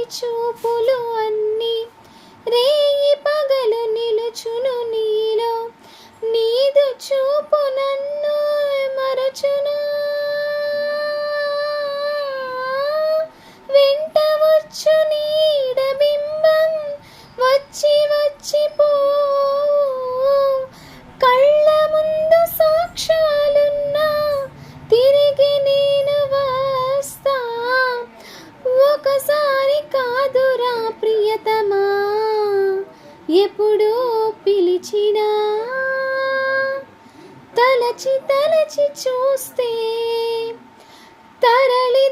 చూపులు అన్నీ రేయి పగలు నిలుచును నీలో నీదు చూపు నన్ను మరచునా వెంట వచ్చు నీడ బింబం వచ్చి వచ్చిపో కళ్ళ ముందు సాక్ష్యాలున్నా తిరిగి నేను వస్తా ఒకసారి కాదురా ప్రియతమా ఎప్పుడూ పిలిచినా తలచి తలచి చూస్తే తరలి